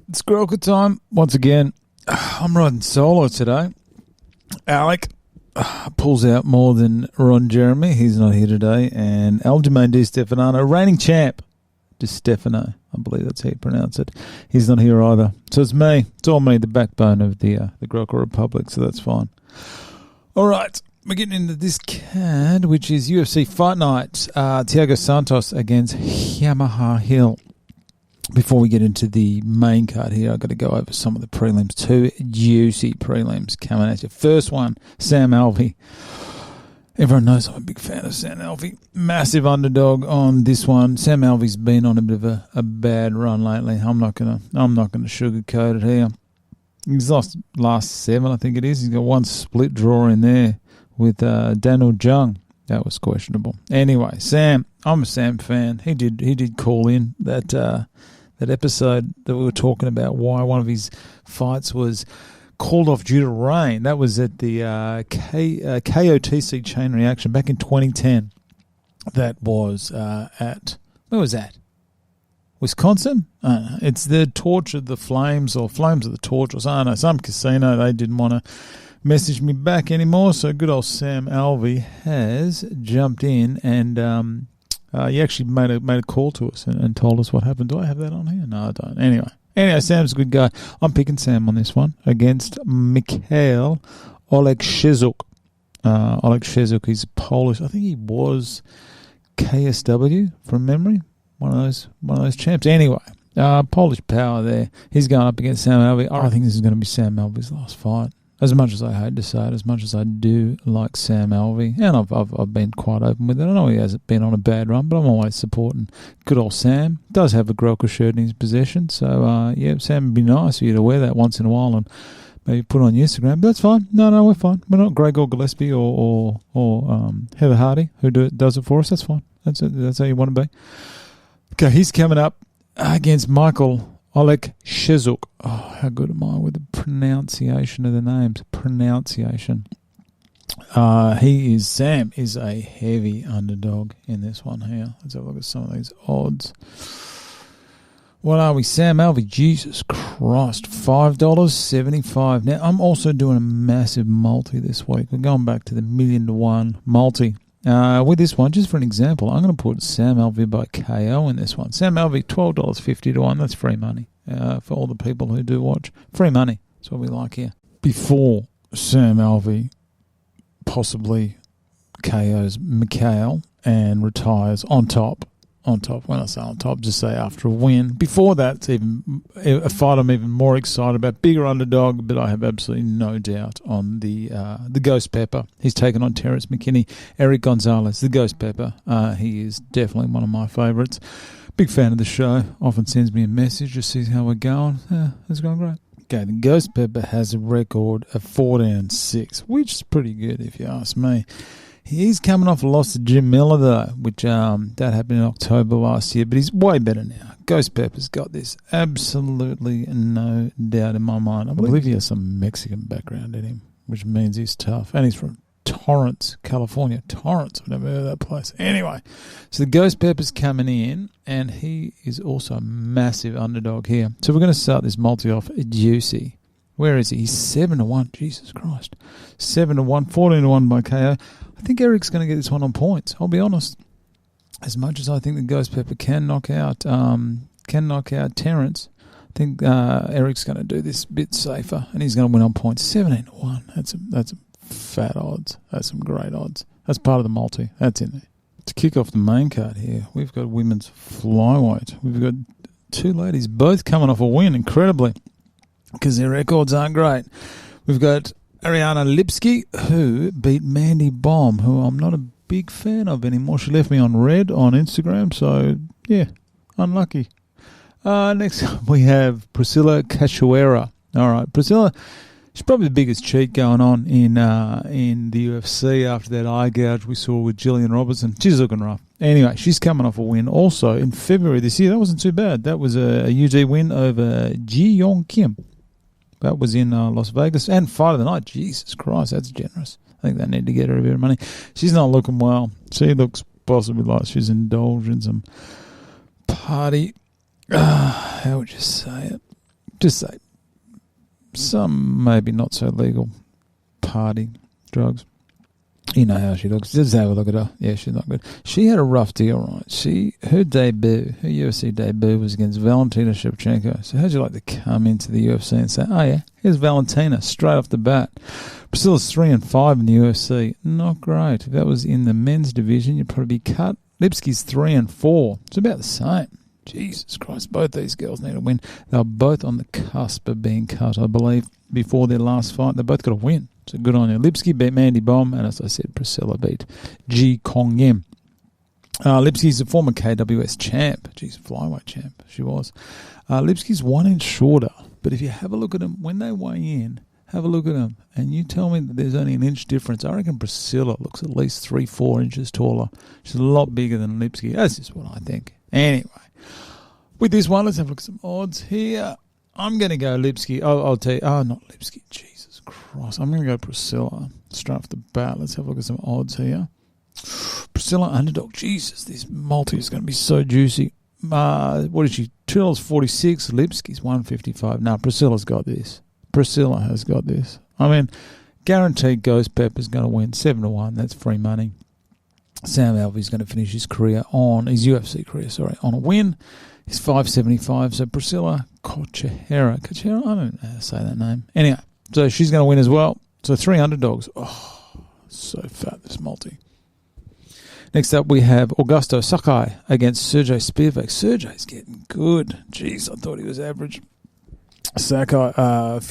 It's Grelka time once again. I'm riding solo today. Alec pulls out more than Ron Jeremy. He's not here today. And Aljamain Di Stefano, reigning champ, Di Stefano, I believe that's how you pronounce it. He's not here either. So it's me. It's all me, the backbone of the Grelka Republic, so that's fine. All right. We're getting into this card, which is UFC Fight Night. Thiago Santos against Jamahal. Before we get into the main card here, I've got to go over some of the prelims. Two juicy prelims coming at you. First one, Sam Alveys. Everyone knows I'm a big fan of Sam Alveys. Massive underdog on this one. Sam Alveys been on a bit of a bad run lately. I'm not gonna sugarcoat it here. He's lost last 7, I think it is. He's got one split draw in there with Daniel Jung. That was questionable. Anyway, Sam, I'm a Sam fan. He did call in that episode that we were talking about why one of his fights was called off due to rain. That was at the KOTC Chain Reaction back in 2010. That was at, where was that? Wisconsin? It's the Torch of the Flames or Flames of the Torch or something. Some casino. They didn't want to message me back anymore, so good old Sam Alveys has jumped in and he actually made a call to us and told us what happened. Do I have that on here? No, I don't. Anyway, Sam's a good guy. I'm picking Sam on this one against Mikhail Oleksiejczuk. Oleksiejczuk, he's Polish. I think he was KSW from memory. One of those champs. Anyway, Polish power there. He's going up against Sam Alveys. I think this is going to be Sam Alveys' last fight. As much as I hate to say it, as much as I do like Sam Alveys, and I've been quite open with it. I know he hasn't been on a bad run, but I'm always supporting good old Sam. Does have a Grelka shirt in his possession, so Sam, would be nice for you to wear that once in a while and maybe put it on your Instagram. But that's fine. No, we're fine. We're not Gregor Gillespie or Heather Hardy who does it for us. That's fine. That's how you want to be. Okay, he's coming up against Michael Oleksiejczuk. Oh, how good am I with the pronunciation of the names? Sam is a heavy underdog in this one here. Let's have a look at some of these odds. What are we? Sam Alveys, Jesus Christ, $5.75. Now, I'm also doing a massive multi this week. We're going back to the 1,000,000-to-1 multi. With this one, just for an example, I'm going to put Sam Alveys by KO in this one. Sam Alveys, $12.50 to 1. That's free money for all the people who do watch. Free money. That's what we like here. Before Sam Alveys possibly KOs Mikhail and retires on top. When I say on top, just say after a win. Before that, it's even a fight I'm even more excited about. Bigger underdog, but I have absolutely no doubt on the Ghost Pepper. He's taken on Terrence McKinney, Erick Gonzalez, the Ghost Pepper. He is definitely one of my favourites. Big fan of the show. Often sends me a message, just sees how we're going. It's going great. Okay, the Ghost Pepper has a record of 14-6, which is pretty good if you ask me. He's coming off a loss to Jim Miller, though, which that happened in October last year, but he's way better now. Ghost Pepper's got this. Absolutely no doubt in my mind. I believe he has some Mexican background in him, which means he's tough. And he's from Torrance, California. Torrance, I've never heard of that place. Anyway, so the Ghost Pepper's coming in, and he is also a massive underdog here. So we're going to start this multi off juicy. Where is he? He's 7-1. Jesus Christ. 7-1, 14-1 by KO. I think Erick's going to get this one on points. I'll be honest. As much as I think the Ghost Pepper can knock out Terrence, I think Erick's going to do this a bit safer, and he's going to win on points. 17-1. That's fat odds. That's some great odds. That's part of the multi. That's in there. To kick off the main card here, we've got women's flyweight. We've got two ladies both coming off a win, incredibly, because their records aren't great. We've got Ariana Lipski, who beat Mandy Bomb, who I'm not a big fan of anymore. She left me on red on Instagram, so, yeah, unlucky. Next up, we have Priscilla Cachoeira. All right, Priscilla, she's probably the biggest cheat going on in the UFC after that eye gouge we saw with Gillian Robertson. She's looking rough. Anyway, she's coming off a win also in February this year. That wasn't too bad. That was a UG win over Ji Yong Kim. That was in Las Vegas. And fight of the night. Jesus Christ, that's generous. I think they need to get her a bit of money. She's not looking well. She looks possibly like she's indulging some party. How would you say it? just say some maybe not so legal party drugs. You know how she looks. Just have a look at her. Yeah, she's not good. She had a rough deal, right? Her UFC debut was against Valentina Shevchenko. So how'd you like to come into the UFC and say, oh yeah, here's Valentina straight off the bat? Priscilla's 3-5 in the UFC. Not great. If that was in the men's division, you'd probably be cut. Lipski's 3-4. It's about the same. Jesus Christ, both these girls need a win. They were both on the cusp of being cut, I believe, before their last fight. They both got a win. So good on you. Lipski beat Mandy Bomb, and as I said, Priscilla beat Ji Kong Yim. Lipski's a former KWS champ. She's a flyweight champ. She was. Lipski's 1 inch shorter, but if you have a look at them, when they weigh in, have a look at them, and you tell me that there's only an inch difference. I reckon Priscilla looks at least 3-4 inches taller. She's a lot bigger than Lipski. That's just what I think. Anyway, with this one, let's have a look at some odds here. I'm going to go Lipski. I'll tell you. Oh, not Lipski. Jesus Christ. I'm going to go Priscilla straight off the bat. Let's have a look at some odds here. Priscilla underdog. Jesus, this multi is going to be so juicy. What is she? $2.46. Lipski's $1.55. No, Priscilla's got this. Priscilla has got this. I mean, guaranteed Ghost Pepper's going to win 7-1. That's free money. Sam Alveys is going to finish his UFC career, on a win. He's $5.75. So Priscilla Cochera. I don't know how to say that name. Anyway, so she's going to win as well. So 3 underdogs. Oh, so fat, this multi. Next up, we have Augusto Sakai against Sergey Spivak. Sergey's getting good. Jeez, I thought he was average. Sakai, a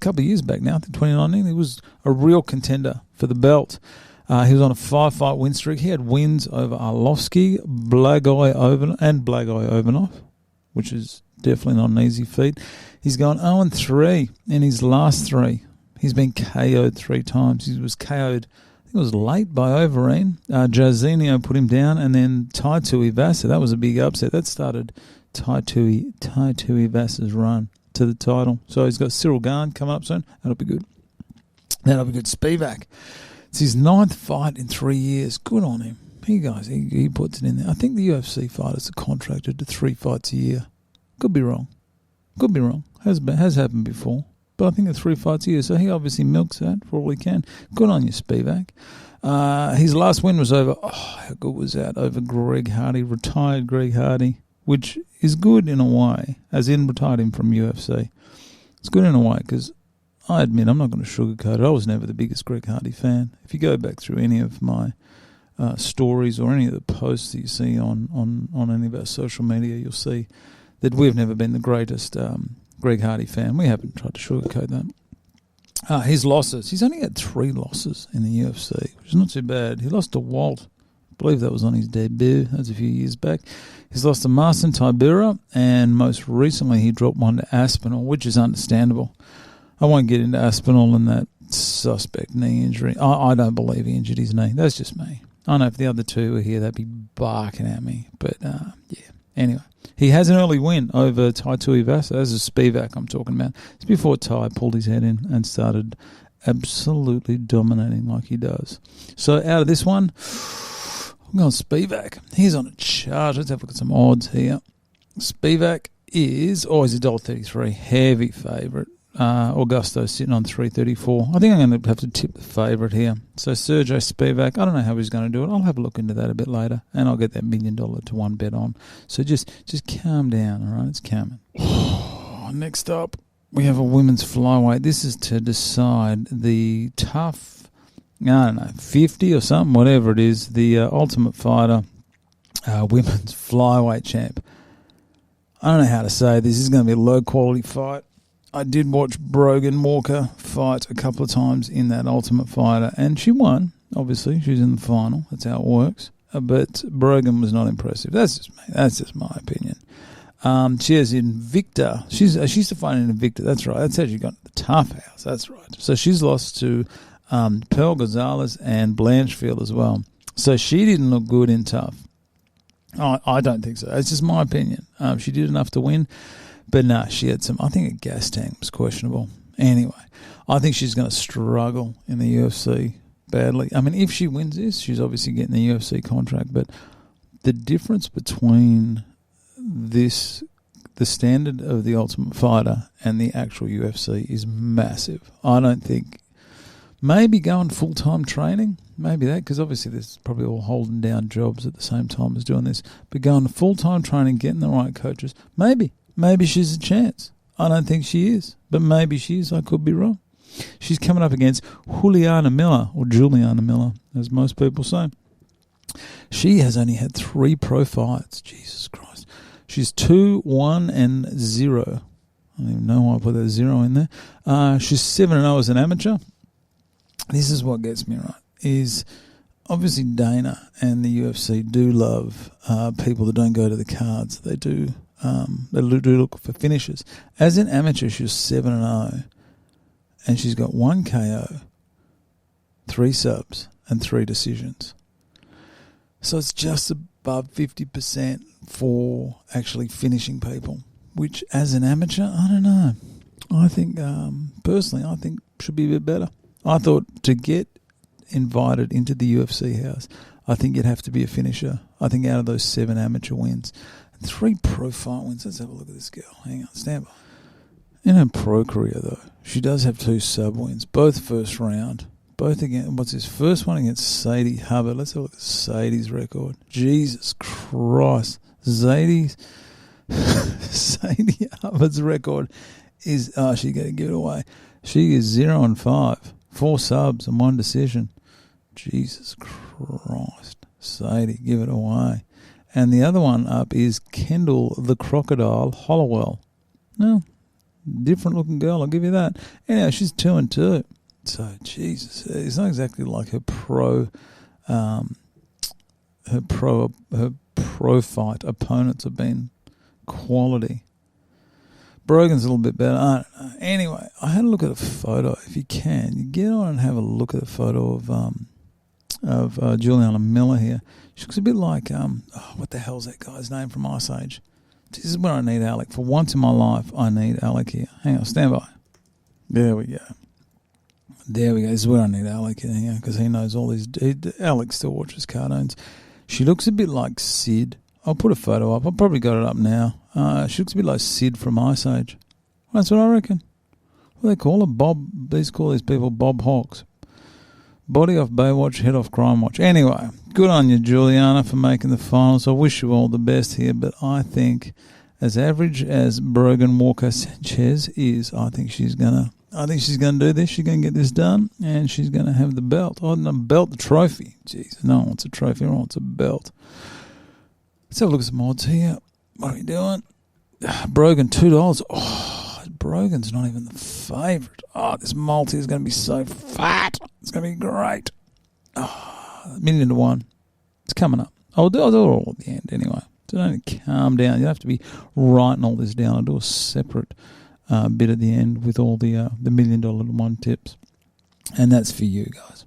couple of years back now, I think 2019, he was a real contender for the belt. He was on a 5-fight win streak. He had wins over Arlovsky, Blagoy Ovanov, which is definitely not an easy feat. He's gone 0-3 in his last 3. He's been KO'd 3 times. He was KO'd, I think it was late by Overeem. Jairzinho put him down, and then Tai Tuivasa. That was a big upset. That started Tai Tuivasa's run to the title. So he's got Cyril Gane coming up soon. That'll be good. Spivak. It's his 9th fight in 3 years. Good on him. He puts it in there. I think the UFC fighters are contracted to 3 fights a year. Could be wrong. Has happened before. But I think it's 3 fights a year. So he obviously milks that for all he can. Good on you, Spivak. His last win was over, how good was that? Over Greg Hardy, retired Greg Hardy, which is good in a way, as in retired him from UFC. It's good in a way because I admit, I'm not going to sugarcoat it. I was never the biggest Greg Hardy fan. If you go back through any of my stories or any of the posts that you see on any of our social media, you'll see that we've never been the greatest Greg Hardy fan. We haven't tried to sugarcoat that. His losses. He's only had 3 losses in the UFC, which is not too bad. He lost to Walt. I believe that was on his debut. That was a few years back. He's lost to Marcin Tybura, and most recently he dropped one to Aspinall, which is understandable. I won't get into Aspinall and that suspect knee injury. I don't believe he injured his knee. That's just me. I know if the other 2 were here, they'd be barking at me. But, yeah. Anyway, he has an early win over Tai Tuivasa. That's a Spivak I'm talking about. It's before Tai pulled his head in and started absolutely dominating like he does. So out of this one, I'm going Spivak. He's on a charge. Let's have a look at some odds here. Spivak is, he's $1.33. Heavy favourite. Augusto's sitting on 334. I think I'm going to have to tip the favourite here. So Sergey Spivak, I don't know how he's going to do it. I'll have a look into that a bit later, and I'll get that $1 million to 1 bet on. So just calm down, all right? It's coming. Next up, we have a women's flyweight. This is to decide the tough, 50 or something, whatever it is, the Ultimate Fighter women's flyweight champ. I don't know how to say this. This is going to be a low-quality fight. I did watch Brogan Walker fight a couple of times in that Ultimate Fighter, and she won, obviously. She was in the final. That's how it works. But Brogan was not impressive. That's just me. That's just my opinion. She has Invicta. She used to fight in Invicta. That's right. That's how she got the Tough House. That's right. So she's lost to Pearl Gonzalez and Blanchfield as well. So she didn't look good in Tough. I don't think so. It's just my opinion. She did enough to win. But no, she had I think a gas tank was questionable. Anyway, I think she's going to struggle in the UFC badly. I mean, if she wins this, she's obviously getting the UFC contract. But the difference between this the standard of the Ultimate Fighter and the actual UFC is massive. I don't think, maybe going full-time training, maybe that, because obviously there's probably all holding down jobs at the same time as doing this, but going to full-time training, getting the right coaches, maybe she's a chance. I don't think she is, but maybe she is. I could be wrong. She's coming up against Juliana Miller, or Juliana Miller, as most people say. She has only had 3 pro fights. Jesus Christ. She's 2-1-0. I don't even know why I put that 0 in there. She's 7-0 as an amateur. This is what gets me right, is obviously Dana and the UFC do love people that don't go to the cards. They do look for finishes. As an amateur, she's 7-0, and she's got 1 KO, 3 subs, and 3 decisions. So it's just above 50% for actually finishing people, which as an amateur, I don't know. I think, personally, I think should be a bit better. I thought to get invited into the UFC house, I think you'd have to be a finisher. I think out of those 7 amateur wins, and 3 pro fight wins. Let's have a look at this girl. Hang on, stand by. In her pro career, though, she does have 2 sub wins, both first round. Both against, what's his first one against Sadie Hubbard? Let's have a look at Sadie's record. Jesus Christ. Sadie Hubbard's record is, she's going to give it away. She is 0-5, 4 subs and 1 decision. Jesus Christ. Sadie, give it away. And the other one up is Kendall the Crocodile Hollowell. No, different looking girl, I'll give you that. Anyhow, she's 2-2. So, Jesus, it's not exactly like her pro fight opponents have been quality. Brogan's a little bit better. I don't know. Anyway, I had a look at a photo. If you can, you get on and have a look at a photo of Juliana Miller here. She looks a bit like what the hell's that guy's name from Ice Age? This is where I need Alec. For once in my life, I need Alec here. Hang on, stand by. There we go. There we go. This is where I need Alec in here because he knows all these. Alec still watches cartoons. She looks a bit like Sid. I'll put a photo up. I've probably got it up now. She looks a bit like Sid from Ice Age. That's what I reckon. What do they call her? Bob. These call these people Bob Hawks. Body off Baywatch, head off Crime Watch. Anyway, good on you, Juliana, for making the finals. I wish you all the best here, but I think as average as Brogan Walker Sanchez is, I think she's gonna do this. She's gonna get this done, and she's gonna have the belt. Oh, no, belt, the trophy. Jeez, no one wants a trophy. Everyone wants a belt. Let's have a look at some odds here. What are we doing? Brogan, $2. Oh, Brogan's not even the favourite. Oh, this multi is going to be so fat. It's going to be great. Oh, 1,000,000 to 1. It's coming up. I'll do it all at the end anyway. So don't calm down. You have to be writing all this down. I'll do a separate bit at the end with all the $1 million to 1 tips. And that's for you guys.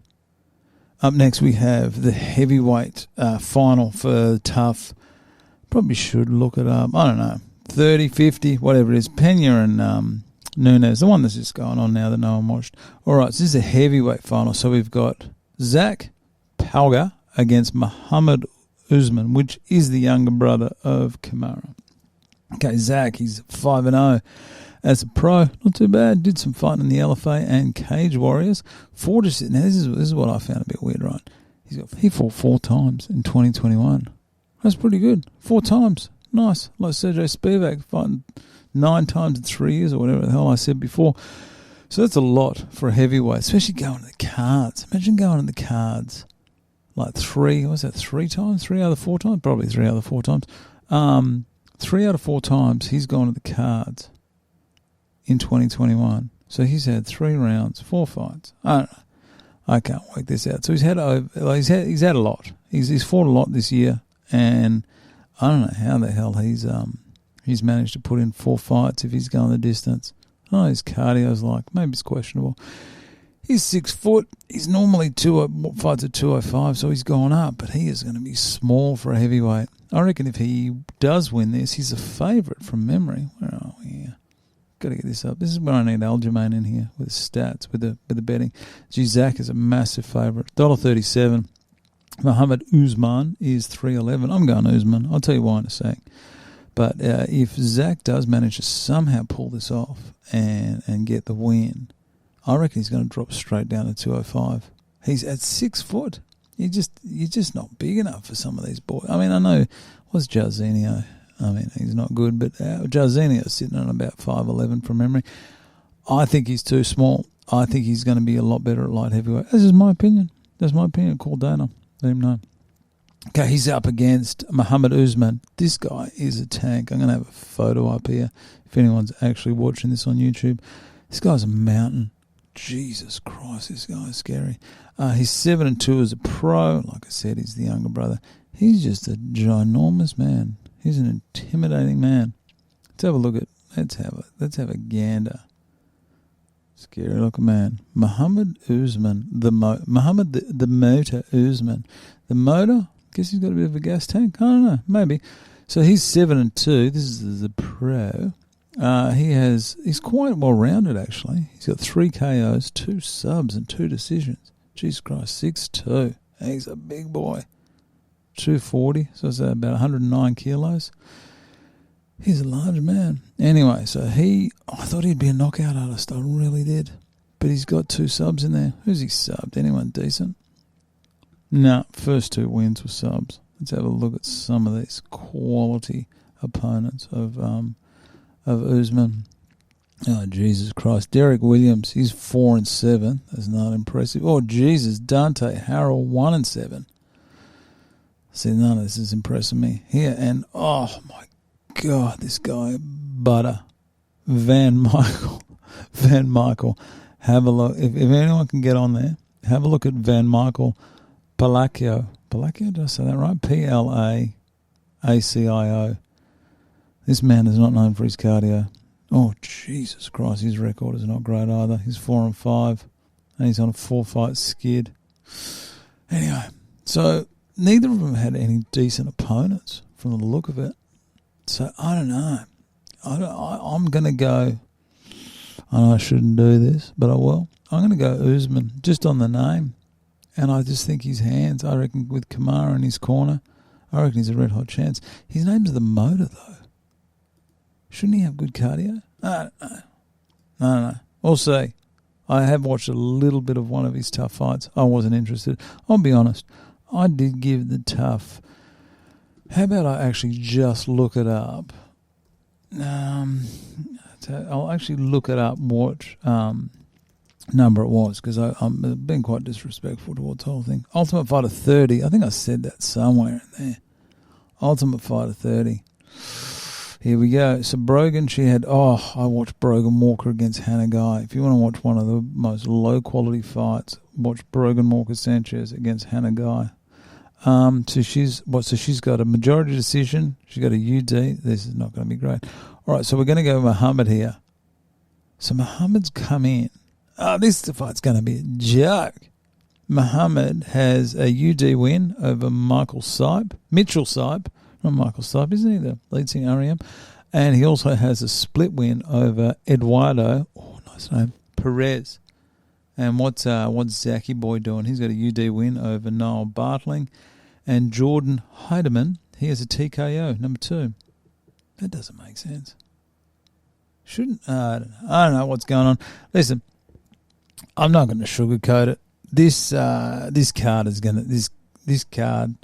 Up next we have the heavyweight final for Tough. Probably should look it up. I don't know. 30, 50, whatever it is. Pena and Nunes, the one that's just going on now that no one watched. All right, so this is a heavyweight final. So we've got Zach Palga against Muhammad Usman, which is the younger brother of Kamaru. Okay, Zach, he's 5-0 as a pro. Not too bad. Did some fighting in the LFA and Cage Warriors. Now, this is what I found a bit weird, right? He fought 4 times in 2021. That's pretty good. 4 times. Nice. Like Sergey Spivak fighting 9 times in 3 years or whatever the hell I said before. So that's a lot for a heavyweight, especially going to the cards. Imagine going to the cards like 3 times? 3 out of 4 times? Probably 3 out of 4 times. 3 out of 4 times he's gone to the cards in 2021. So he's had 3 rounds, 4 fights. I don't know. I can't work this out. So he's had a lot. He's fought a lot this year, and I don't know how the hell he's managed to put in 4 fights if he's going the distance. I don't know his cardio's like. Maybe it's questionable. He's 6 foot. He's normally fights at 205, so he's gone up, but he is going to be small for a heavyweight. I reckon if he does win this, he's a favourite from memory. Where are we here? Got to get this up. This is where I need Aljamain in here with the stats, with the betting. Zach is a massive favourite. $1.37. Muhammad Usman is $3.11. I'm going Usman. I'll tell you why in a sec. But if Zach does manage to somehow pull this off and get the win, I reckon he's going to drop straight down to 205. He's at 6 foot. You're just not big enough for some of these boys. I mean, I know, what's Jarzinho? I mean, he's not good, but Jarzinho's sitting on about 5'11" from memory. I think he's too small. I think he's going to be a lot better at light heavyweight. This is my opinion. That's my opinion. Call Dana. Let him know. Okay, he's up against Muhammad Usman. This guy is a tank. I'm going to have a photo up here if anyone's actually watching this on YouTube. This guy's a mountain. Jesus Christ, this guy is scary. He's 7-2 as a pro. Like I said, he's the younger brother. He's just a ginormous man. He's an intimidating man. Let's have a look at. Let's have a gander. Scary looking man. Muhammad Usman, the motor Usman. The motor, guess he's got a bit of a gas tank. I don't know, maybe. So he's 7-2. This is the pro. He's quite well rounded actually. He's got 3 KOs, 2 subs, and 2 decisions. Jesus Christ, 6'2". He's a big boy. 240, so it's about 109 kilos. He's a large man. Anyway, so I thought he'd be a knockout artist. I really did. But he's got 2 subs in there. Who's he subbed? Anyone decent? No, first 2 wins were subs. Let's have a look at some of these quality opponents of Usman. Oh, Jesus Christ. Derek Williams, he's 4-7. That's not impressive. Oh, Jesus. Dante Harrell, 1-7. See, none of this is impressing me. Here, and oh, my God, this guy, Butter. Van Michael. Have a look. If anyone can get on there, have a look at Van Michael Palacio. Palacio, did I say that right? Palacio. This man is not known for his cardio. Oh, Jesus Christ, his record is not great either. He's 4-5, and he's on a 4-fight skid. Anyway, so neither of them had any decent opponents from the look of it. So I don't know. I'm going to go, I know I shouldn't do this, but I will. I'm going to go Usman, just on the name. And I just think his hands, I reckon with Kamara in his corner, I reckon he's a red hot chance. His name's the motor, though. Shouldn't he have good cardio? I don't know. We'll see. I have watched a little bit of one of his tough fights. I wasn't interested. I'll be honest. I did give the tough. How about I actually just look it up? I'll actually look it up what number it was, because I'm being quite disrespectful towards the whole thing. Ultimate Fighter 30. I think I said that somewhere in there. Ultimate Fighter 30. Here we go. So Brogan, I watched Brogan Walker against Hannah Guy. If you want to watch one of the most low-quality fights, watch Brogan Walker Sanchez against Hannah Guy. So she's got a majority decision. She's got a UD. This is not going to be great. All right, so we're going to go Muhammad here. So Muhammad's come in. This fight's going to be a joke. Muhammad has a UD win over Mitchell Sipe. Not Michael Stipe, isn't he the lead singer REM? And he also has a split win over Eduardo, nice name, Perez. And what's Zachy Boy doing? He's got a UD win over Noel Bartling. And Jordan Heidemann, he has a TKO, number 2. That doesn't make sense. I don't know what's going on. Listen, I'm not going to sugarcoat it. This card is going to this card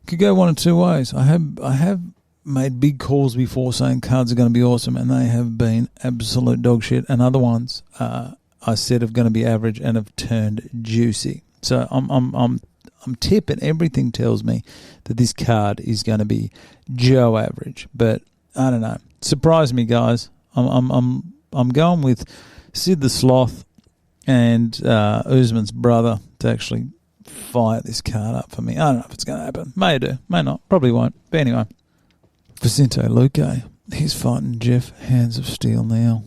could go one of 2 ways. I have made big calls before saying cards are going to be awesome, and they have been absolute dog shit. And other ones I said are going to be average and have turned juicy. So I'm tipping. Everything tells me that this card is going to be Joe average, but I don't know. Surprise me, guys. I'm going with Sid the Sloth and Usman's brother to actually fire this card up for me. I don't know if it's going to happen. May do, may not, probably won't. But anyway, Vicente Luque, he's fighting Jeff Hands of Steel now.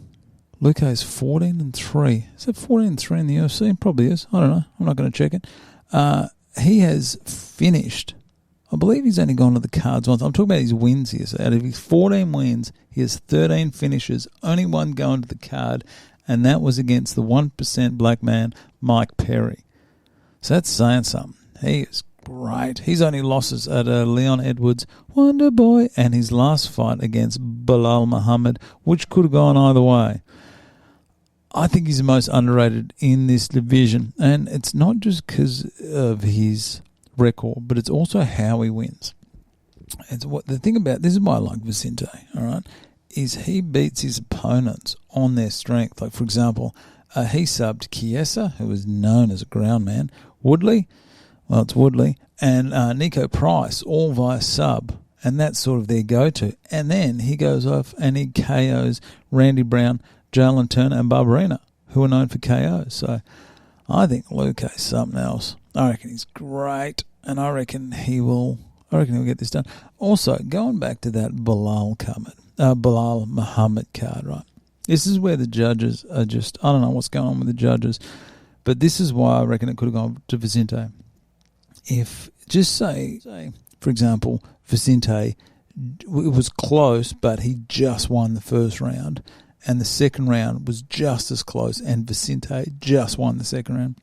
Luque's 14-3. Is that 14-3 in the UFC? Probably is. I don't know. I'm not going to check it. He has finished. I believe he's only gone to the cards once. I'm talking about his wins here. So out of his 14 wins, he has 13 finishes, only one going to the card, and that was against the 1% black man, Mike Perry. So that's saying something. He is great. His only losses are to Leon Edwards, Wonder Boy, and his last fight against Bilal Muhammad, which could have gone either way. I think he's the most underrated in this division, and it's not just because of his record, but it's also how he wins. It's what the thing about this is why I like Vicente. All right, is he beats his opponents on their strength. Like for example, he subbed Chiesa, who was known as a ground man, Woodley, well it's Woodley, and Nico Price, all via sub, and that's sort of their go-to. And then he goes off and he KOs Randy Brown, Jalen Turner and Barbarina, who are known for KOs. So I think Luke is something else. I reckon he's great, and I reckon he'll get this done. Also, going back to that Bilal Muhammad card, right? This is where the judges are just, I don't know what's going on with the judges, but this is why I reckon it could have gone to Vicente. If, just say, for example, Vicente, it was close, but he just won the first round, and the second round was just as close, and Vicente just won the second round.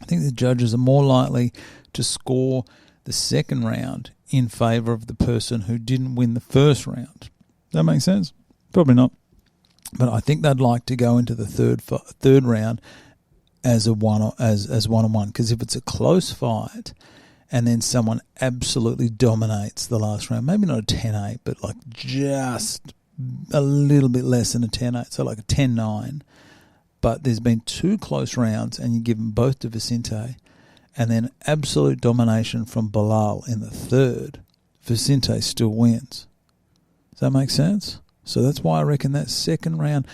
I think the judges are more likely to score the second round in favour of the person who didn't win the first round. Does that make sense? Probably not. But I think they'd like to go into the third round as one-on-one, because if it's a close fight and then someone absolutely dominates the last round, maybe not a 10-8, but like just a little bit less than a 10-8, so like a 10-9, but there's been two close rounds and you give them both to Vicente, and then absolute domination from Bilal in the third, Vicente still wins. Does that make sense? So that's why I reckon that second round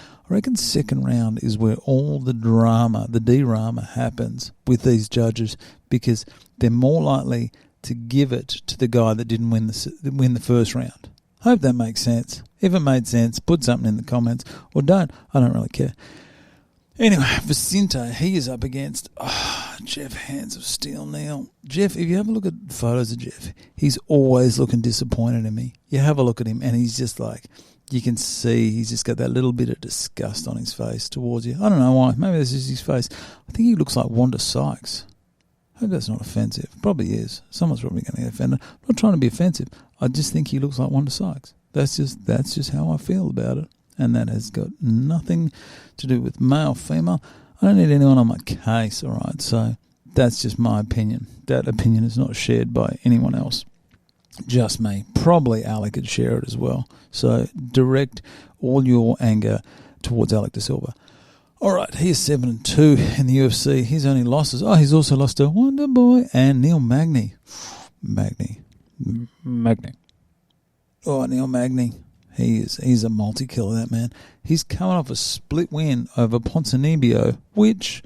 is where all the drama, the D-rama happens with these judges, because they're more likely to give it to the guy that didn't win the first round. Hope that makes sense. If it made sense, put something in the comments, or don't. I don't really care. Anyway, Vicente, he is up against Jeff Hands of Steel Neal. Jeff, if you have a look at photos of Jeff, he's always looking disappointed in me. You have a look at him and he's just like, you can see he's just got that little bit of disgust on his face towards you. I don't know why. Maybe this is his face. I think he looks like Wanda Sykes. I hope that's not offensive. Probably is. Someone's probably going to get offended. I'm not trying to be offensive. I just think he looks like Wanda Sykes. That's just how I feel about it. And that has got nothing to do with male, female. I don't need anyone on my case, all right? So that's just my opinion. That opinion is not shared by anyone else. Just me. Probably Alec could share it as well. So direct all your anger towards Alec De Silva. All right, he is 7-2 in the UFC. His only losses. He's also lost to Wonder Boy and Neil Magny. Magny. Oh, Neil Magny. He's a multi-killer, that man. He's coming off a split win over Ponzinibbio, which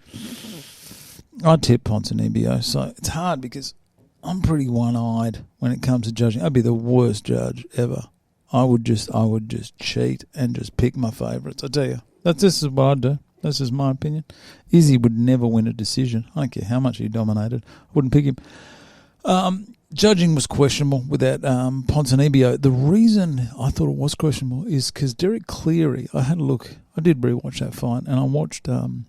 I tip Ponzinibbio. So it's hard because I'm pretty one-eyed when it comes to judging. I'd be the worst judge ever. I would just cheat and just pick my favourites. I tell you, this is what I'd do. That's just my opinion. Izzy would never win a decision. I don't care how much he dominated. I wouldn't pick him. Judging was questionable with that Ponzinibbio. The reason I thought it was questionable is because Derek Cleary, I did rewatch that fight, and I watched, had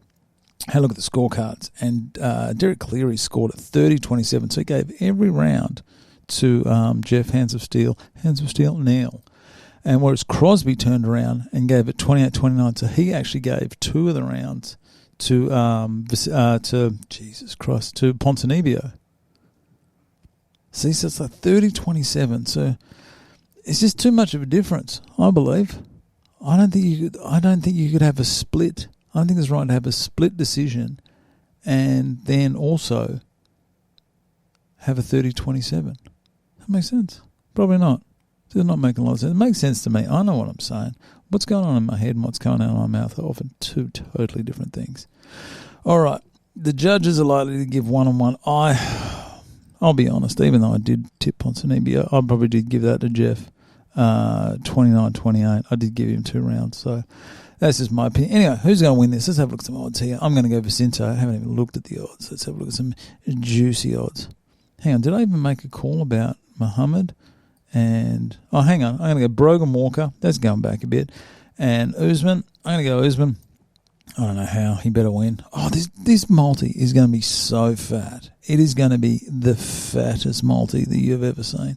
a look at the scorecards, and Derek Cleary scored at 30-27, so he gave every round to Jeff Hands of Steel Neal. And whereas Crosby turned around and gave it 28-29, so he actually gave two of the rounds to Ponzinibbio. See, so it's like 30-27. So it's just too much of a difference, I believe. I don't think you could have a split. I don't think it's right to have a split decision and then also have a 30-27. That makes sense? Probably not. It's not making a lot of sense. It makes sense to me. I know what I'm saying. What's going on in my head and what's going on in my mouth are often two totally different things. All right. The judges are likely to give one-on-one. I'll be honest, even though I did tip Ponzinibbio, I probably did give that to Jeff 29-28. I did give him 2 rounds, so that's just my opinion. Anyway, who's going to win this? Let's have a look at some odds here. I'm going to go Vicente. I haven't even looked at the odds. Let's have a look at some juicy odds. Hang on, did I even make a call about Muhammad? And, hang on, I'm going to go Brogan Walker. That's going back a bit. And Usman, I'm going to go Usman. I don't know how. He better win. Oh, this multi is going to be so fat. It is going to be the fattest multi that you've ever seen.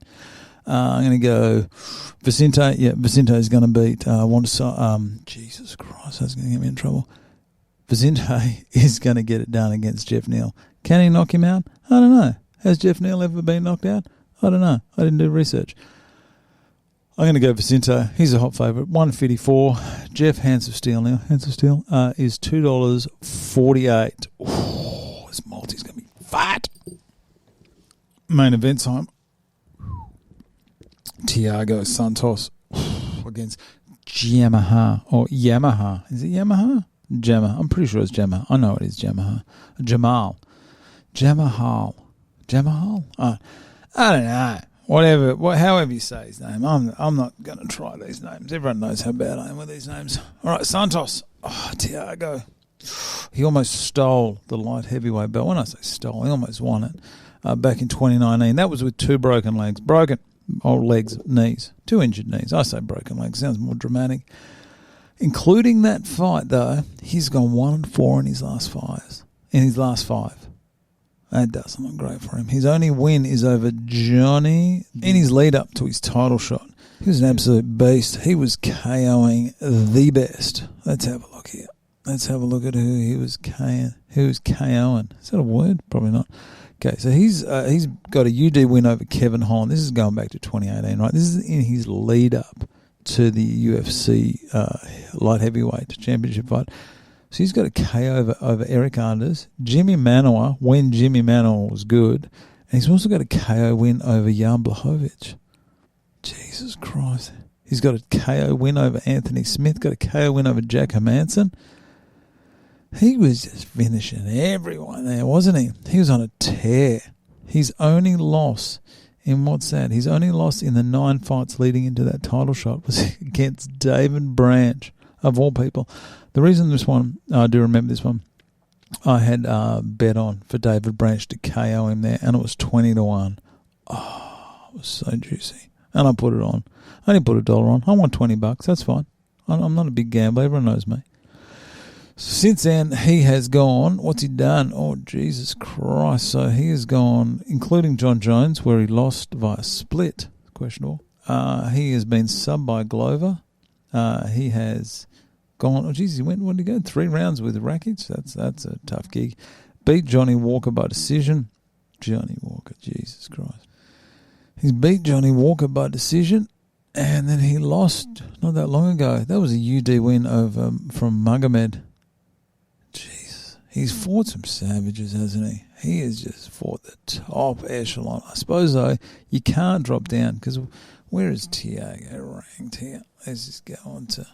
I'm going to go Vicente. Yeah, Vicente is going to beat Jesus Christ, that's going to get me in trouble. Vicente is going to get it done against Jeff Neal. Can he knock him out? I don't know. Has Jeff Neal ever been knocked out? I don't know. I didn't do research. I'm going to go Vicente. He's a hot favourite. 154. Jeff, Hands of Steel now. Hands of Steel is $2.48. Oh, this multi's going to be fat. Main event time. Thiago Santos against Jamahal. Or Yamaha. Is it Yamaha? Jamahal. I'm pretty sure it's Jamahal. I know it is Jamahal. Jamahal. I don't know. Whatever, however you say his name. I'm not going to try these names. Everyone knows how bad I am with these names. All right, Santos. Oh, Thiago. He almost stole the light heavyweight belt. When I say stole, he almost won it back in 2019. That was with 2 broken legs. Knees. 2 injured knees. I say broken legs. Sounds more dramatic. Including that fight, though, he's gone 1-4 in his last 5. That doesn't look great for him. His only win is over Johnny in his lead up to his title shot. He was an absolute beast. He was KOing the best. Let's have a look here. Let's have a look at who he was KOing. Is that a word? Probably not. Okay, so he's got a UD win over Kevin Holland. This is going back to 2018, right? This is in his lead up to the UFC light heavyweight championship fight. So he's got a KO over Erick Jimmy Manuwa, when Jimmy Manuwa was good. And he's also got a KO win over Jan Blachowicz. Jesus Christ. He's got a KO win over Anthony Smith, got a KO win over Jack Hermanson. He was just finishing everyone there, wasn't he? He was on a tear. His only loss in His only loss in the 9 fights leading into that title shot was against David Branch, of all people. The reason this one, I do remember this one, I had bet on for David Branch to KO him there, and it was 20-1. Oh, it was so juicy. And I put it on. I didn't put $1 on. I won $20. That's fine. I'm not a big gambler. Everyone knows me. Since then, he has gone. What's he done? Oh, Jesus Christ. So he has gone, including John Jones, where he lost via split. Questionable. He has been subbed by Glover. He has gone, oh, geez, what did he go? 3 rounds with Rakic? That's a tough gig. Beat Johnny Walker by decision. Johnny Walker, Jesus Christ. He's beat Johnny Walker by decision, and then he lost not that long ago. That was a UD win from Magomed. Jeez. He's fought some savages, hasn't he? He has just fought the top echelon. I suppose, though, you can't drop down, because where is Thiago ranked here? Let's just go on to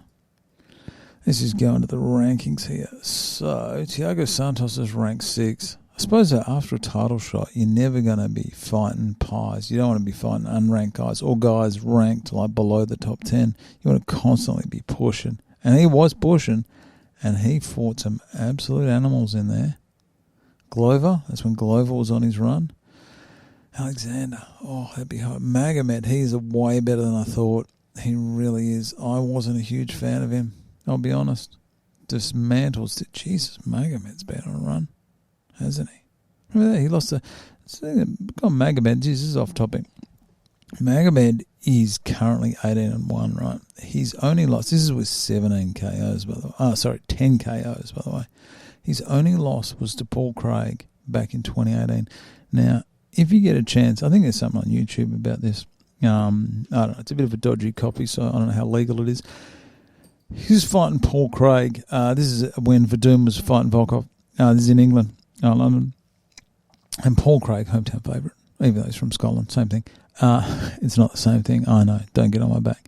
the rankings here. So, Thiago Santos is ranked 6. I suppose that after a title shot, you're never going to be fighting pies. You don't want to be fighting unranked guys or guys ranked like below the top 10. You want to constantly be pushing. And he was pushing, and he fought some absolute animals in there. Glover, that's when Glover was on his run. Alexander, oh, that'd be hard. Magomed, he's way better than I thought. He really is. I wasn't a huge fan of him, I'll be honest. Dismantles it. Jesus, Magomed's been on a run, hasn't he? Remember that? He lost Magomed. This is off topic. Magomed is currently 18-1, right? He's only lost, this is with 17 KOs, by the way. 10 KOs, by the way. His only loss was to Paul Craig back in 2018. Now, if you get a chance, I think there's something on YouTube about this. I don't know. It's a bit of a dodgy copy, so I don't know how legal it is. He was fighting Paul Craig. This is when Verdun was fighting Volkov. This is in England, London. And Paul Craig, hometown favourite, even though he's from Scotland, same thing. It's not the same thing. I know. Don't get on my back.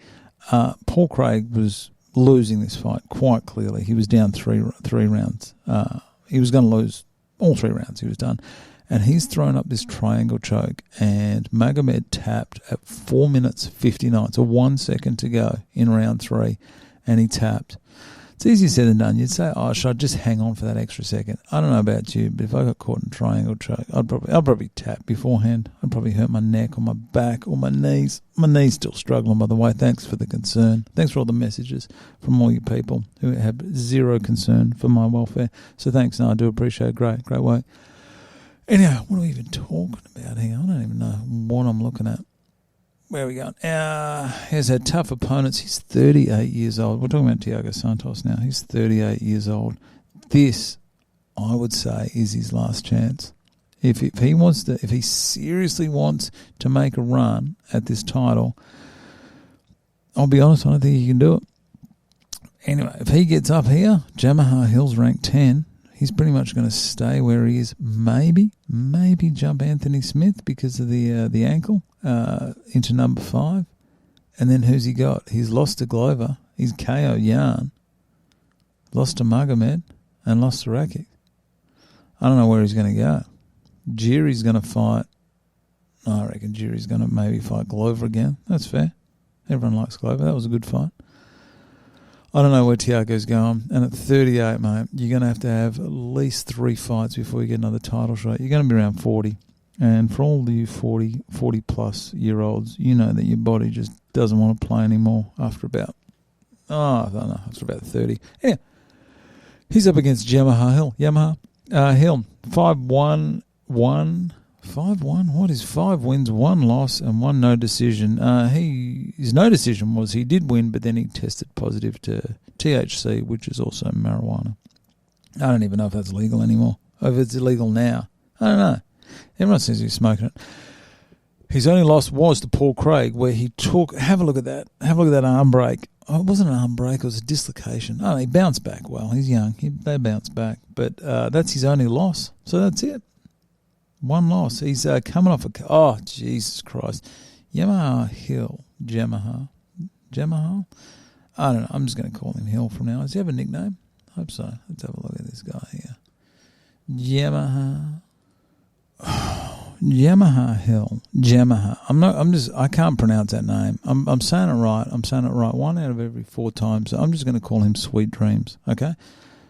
Paul Craig was losing this fight quite clearly. He was down three rounds. He was going to lose all 3 rounds. He was done. And he's thrown up this triangle choke, and Magomed tapped at 4 minutes 59, so 1 second to go in round 3, and he tapped. It's easier said than done. You'd say, oh, should I just hang on for that extra second? I don't know about you, but if I got caught in triangle choke, I'd probably tap beforehand. I'd probably hurt my neck or my back or my knees. My knee's still struggling, by the way. Thanks for the concern. Thanks for all the messages from all you people who have zero concern for my welfare. So thanks, and I do appreciate it. Great work. Anyhow, what are we even talking about here? I don't even know what I'm looking at. Where are we going? He's had tough opponents. He's 38 years old. We're talking about Thiago Santos now. He's 38 years old. This, I would say, is his last chance. If he seriously wants to make a run at this title, I'll be honest, I don't think he can do it. Anyway, if he gets up here, Jamahal Hill's ranked 10. He's pretty much going to stay where he is. Maybe jump Anthony Smith because of the ankle into number 5. And then who's he got? He's lost to Glover. He's KO Yarn. Lost to Magomed and lost to Rakic. I don't know where he's going to go. Jiri's going to fight. I reckon Jiri's going to maybe fight Glover again. That's fair. Everyone likes Glover. That was a good fight. I don't know where Thiago's going. And at 38, mate, you're going to have at least 3 fights before you get another title shot. You're going to be around 40. And for all you 40-plus year olds, you know that your body just doesn't want to play anymore after about, after about 30. Yeah. He's up against Jamahal Hill. Hill, 5-1, 5-1. What is 5 wins, 1 loss, and 1 no decision? His no decision was he did win, but then he tested positive to THC, which is also marijuana. I don't even know if that's legal anymore. Or if it's illegal now, I don't know. Everyone says he's smoking it. His only loss was to Paul Craig, where he took. Have a look at that. Have a look at that arm break. Oh, it wasn't an arm break. It was a dislocation. Oh, he bounced back. Well, he's young. They bounce back, but that's his only loss. So that's it. 1 loss. He's coming off oh, Jesus Christ. Jamahal Hill. Jamahal? I don't know. I'm just going to call him Hill from now on. Does he have a nickname? I hope so. Let's have a look at this guy here. Jamahal Hill. Jamahal. I can't pronounce that name. I'm saying it right. 1 out of every 4 times. So I'm just going to call him Sweet Dreams. Okay?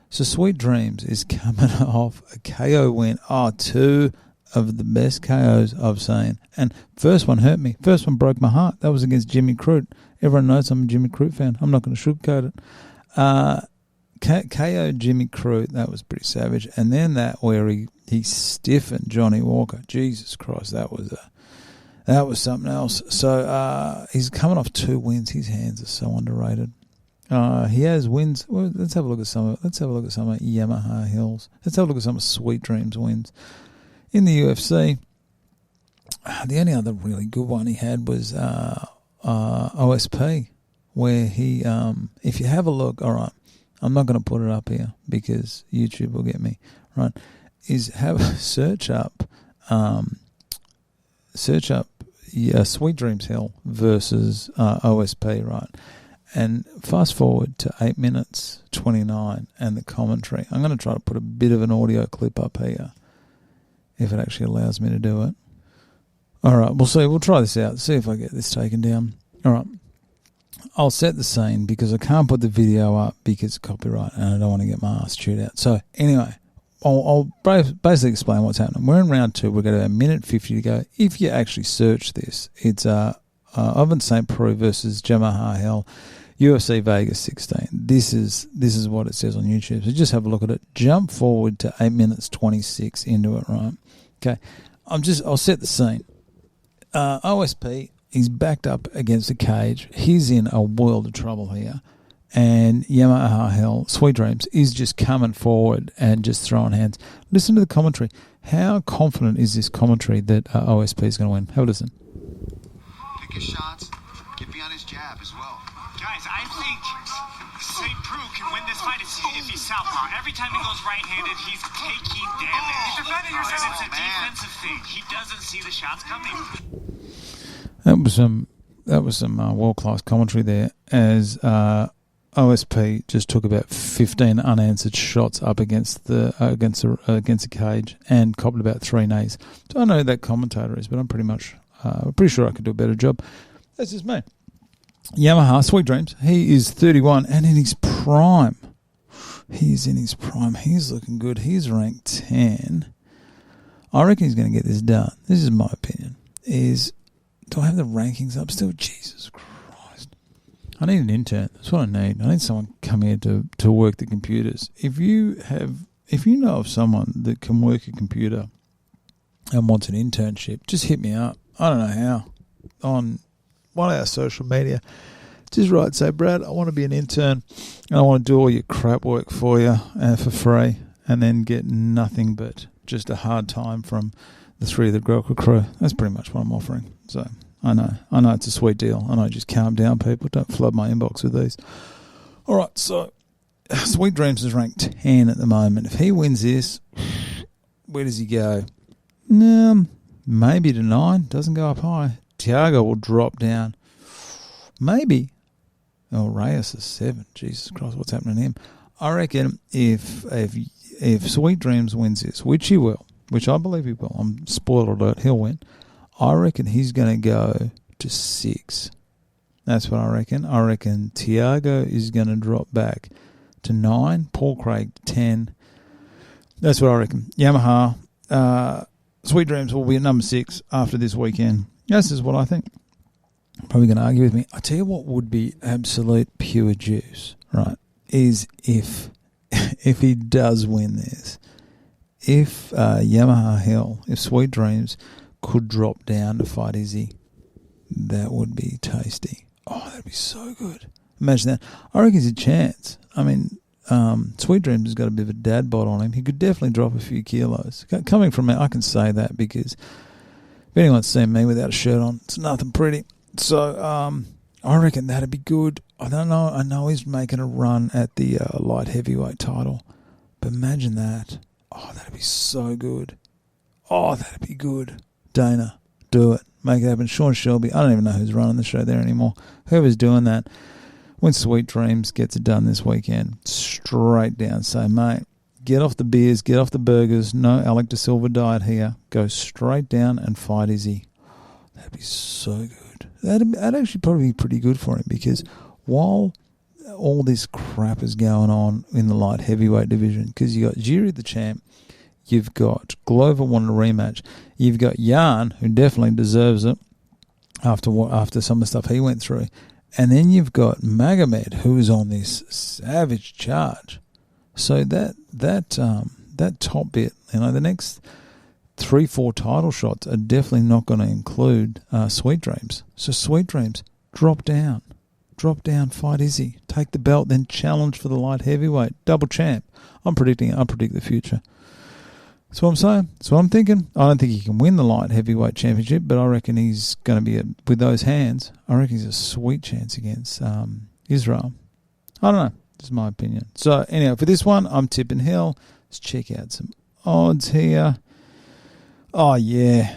So Sweet Dreams is coming off a KO win. 2 of the best KOs I've seen. And first one hurt me. First one broke my heart. That was against Jimmy Crute. Everyone knows I'm a Jimmy Crute fan. I'm not going to sugarcoat it. KO Jimmy Crute, that was pretty savage. And then that where he stiffened Johnny Walker. Jesus Christ, that was something else. So he's coming off 2 wins. His hands are so underrated. He has wins. Well, let's have a look at some of Jamahal Hill's. Let's have a look at some of Sweet Dreams wins. In the UFC, the only other really good one he had was OSP, where he, if you have a look, all right, I'm not going to put it up here because YouTube will get me, right, search up Sweet Dreams Hill versus OSP, right, and fast forward to 8 minutes 29 and the commentary. I'm going to try to put a bit of an audio clip up here, if it actually allows me to do it. All right, we'll see. We'll try this out. See if I get this taken down. All right. I'll set the scene because I can't put the video up because it's copyright and I don't want to get my ass chewed out. So anyway, I'll basically explain what's happening. We're in round 2. We've got about 1:50 to go. If you actually search this, it's Oven St. Preux versus Jamahal Hill, UFC Vegas 16. This is what it says on YouTube. So just have a look at it. Jump forward to 8 minutes 26 into it, right? Okay. I'll set the scene. OSP, he's backed up against the cage. He's in a world of trouble here. And Jamahal Hill, Sweet Dreams, is just coming forward and just throwing hands. Listen to the commentary. How confident is this commentary that OSP is going to win? Have a listen. Pick his shots. Get behind his jab as well. Guys, I think St. Preux can win this fight if he's southpaw. Every time he goes right-handed, he's taking damage. He's defending yourself. It's a defensive thing. He doesn't see the shots coming. That was some world-class commentary there as OSP just took about 15 unanswered shots up against the cage and copped about 3 knees. So I know who that commentator is, but I'm pretty sure I could do a better job. That's just me. Jamahal, Sweet Dreams, he is 31 and in his prime. He's in his prime. He's looking good. He's ranked 10. I reckon he's going to get this done. This is my opinion. Do I have the rankings up still? Jesus Christ. I need an intern. That's what I need. I need someone to come here to work the computers. If you know of someone that can work a computer and wants an internship, just hit me up. I don't know how. On one of our social media. Just write, say, Brad, I want to be an intern and I want to do all your crap work for you for free and then get nothing but just a hard time from the three of the Grelka Crew. That's pretty much what I'm offering. So I know it's a sweet deal. I know, just calm down, people. Don't flood my inbox with these. All right, so Sweet Dreams is ranked 10 at the moment. If he wins this, where does he go? Maybe to 9. Doesn't go up high. Thiago will drop down. Maybe. Oh, Reyes is 7. Jesus Christ, what's happening to him? I reckon if Sweet Dreams wins this, which he will, which I believe he will, I'm spoiler alert, he'll win. I reckon he's going to go to 6. That's what I reckon. I reckon Thiago is going to drop back to 9. Paul Craig 10. That's what I reckon. Jamahal, Sweet Dreams will be at number 6 after this weekend. This is what I think. Probably going to argue with me. I tell you what would be absolute pure juice, right, is if he does win this. If Jamahal, if Sweet Dreams could drop down to fight Izzy, that would be tasty. Oh, that'd be so good. Imagine that. I reckon he's a chance. I mean, Sweet Dreams has got a bit of a dad bod on him. He could definitely drop a few kilos. Coming from me, I can say that because if anyone's seen me without a shirt on, it's nothing pretty. So I reckon that'd be good. I don't know. I know he's making a run at the light heavyweight title. But imagine that. Oh, that'd be so good. Oh, that'd be good. Dana, do it. Make it happen. Sean Shelby. I don't even know who's running the show there anymore. Whoever's doing that. When Sweet Dreams gets it done this weekend, straight down. Say, mate, get off the beers, get off the burgers. No Alec De Silva diet here. Go straight down and fight Izzy. That'd be so good. That'd actually probably be pretty good for him because while all this crap is going on in the light heavyweight division, because you got Jiri the champ, you've got Glover wanting a rematch, you've got Jan, who definitely deserves it after some of the stuff he went through, and then you've got Magomed, who is on this savage charge. So that top bit, the next 3-4 title shots are definitely not going to include Sweet Dreams. So Sweet Dreams, drop down, fight Izzy, take the belt, then challenge for the light heavyweight, double champ. I predict the future. That's what I'm saying. That's what I'm thinking. I don't think he can win the light heavyweight championship, but I reckon he's going to be, with those hands, I reckon he's a sweet chance against Israel. I don't know. This is my opinion. So anyway, for this one, I'm tipping Hill. Let's check out some odds here. Oh, yeah.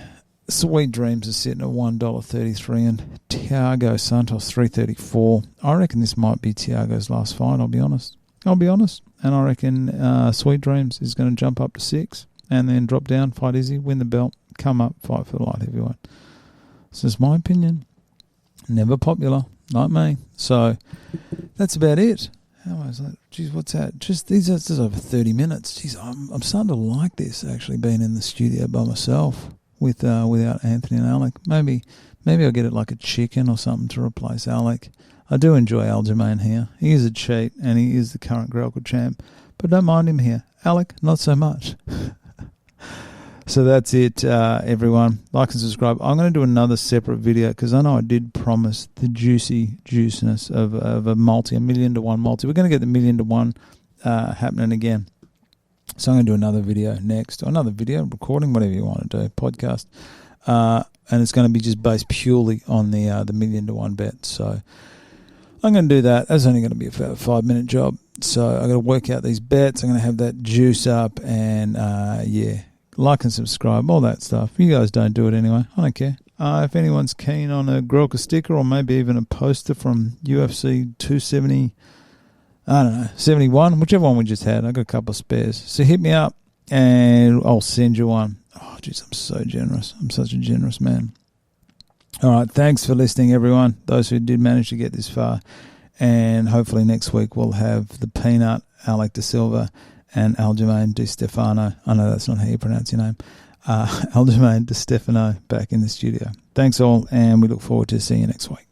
Sweet Dreams is sitting at $1.33 and Thiago Santos $3.34. I reckon this might be Thiago's last fight, I'll be honest. And I reckon Sweet Dreams is going to jump up to 6 and then drop down, fight Izzy, win the belt, come up, fight for the light heavyweight. This is my opinion. Never popular, like me. So that's about it. How was that? Geez, what's that? This is over 30 minutes. Geez, I'm starting to like this, actually, being in the studio by myself without Anthony and Alec. Maybe I'll get it like a chicken or something to replace Alec. I do enjoy Aljamain here. He is a cheat, and he is the current Grelka champ, but don't mind him here. Alec, not so much. So that's it, everyone. Like and subscribe. I'm going to do another separate video because I know I did promise the juiciness of a multi, $1 million to 1 multi. We're going to get the $1 million to 1 happening again. So I'm going to do another video next, or another video, recording, whatever you want to do, podcast. And it's going to be just based purely on the $1 million to 1 bet. So I'm going to do that. That's only going to be about a 5-minute job. So I've got to work out these bets. I'm going to have that juice up and, like and subscribe, all that stuff. You guys don't do it anyway. I don't care. If anyone's keen on a Grelka sticker or maybe even a poster from UFC 270, 71, whichever one we just had. I got a couple of spares. So hit me up and I'll send you one. Oh, jeez, I'm so generous. I'm such a generous man. All right, thanks for listening, everyone, those who did manage to get this far. And hopefully next week we'll have the peanut Alec De Silva and Aljamain De Stefano. I know that's not how you pronounce your name. Aljamain De Stefano back in the studio. Thanks all, and we look forward to seeing you next week.